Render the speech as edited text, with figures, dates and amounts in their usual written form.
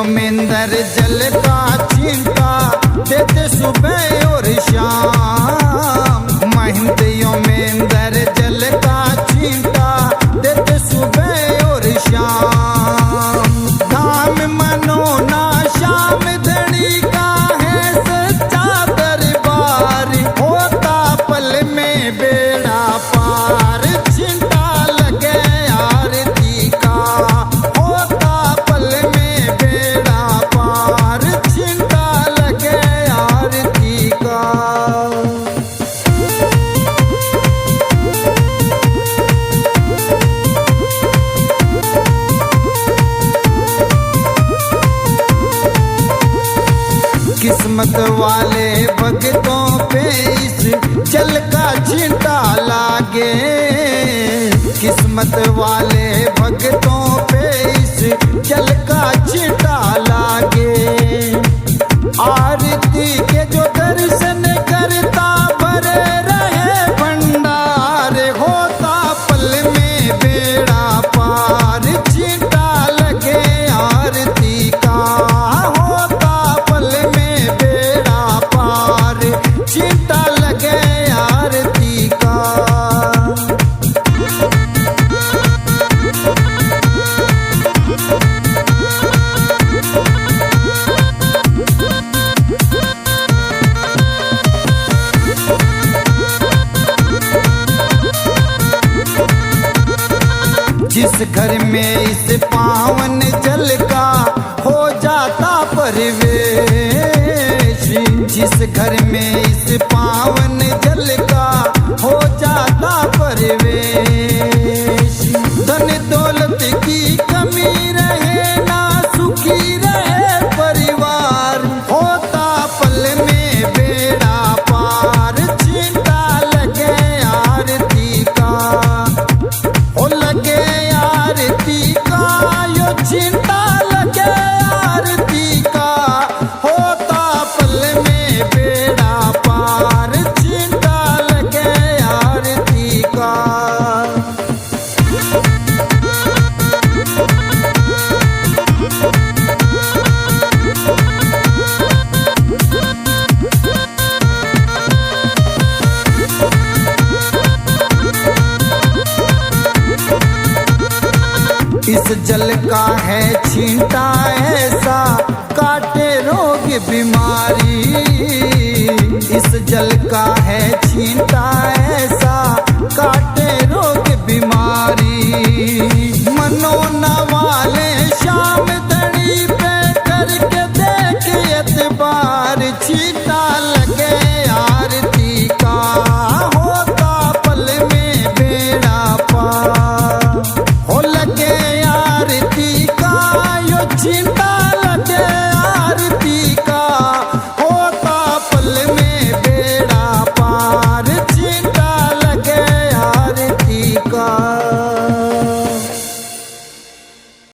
महंदियों में अंदर जल का चिंता देते सुबह और शाम। महंदियों में अंदर जल का चिंता देते सुबह और शाम। धाम मनो ना शाम धनी का है सच्चा दरबार। होता पल में बेड़ा पार चिंता लगे आरती का। होता पल में बेड़ा पार चिंता लगे आरती का। किस्मत वाले भक्तों पे इस जल का छींटा लागे। किस्मत वाले भक्तों पे इस जल का छींटा लागे। आरती के जो दर्शन करता भरे रहे भंडार। होता पल में बेड़ा पार छींटा लगे आरती का। होता पल में बेड़ा पार चिंता लगे आरती का। जिस घर में इस पावन जल का हो जाता परिवेश। जिस घर में इस पावन जल का हो जाता परिवेश। धन दौलत की कमी रहे ना सुखी रहे परिवार। होता पल में बेड़ा पार चिंता लगे आरती का। ओ लगे आरती का यो चिंता लगे आरती का। होता पल में बेड़ा पार चिंता लगे आरती का। इस जल का है छींटा ऐसा काटे रोग बीमारी। इस जल का है छींटा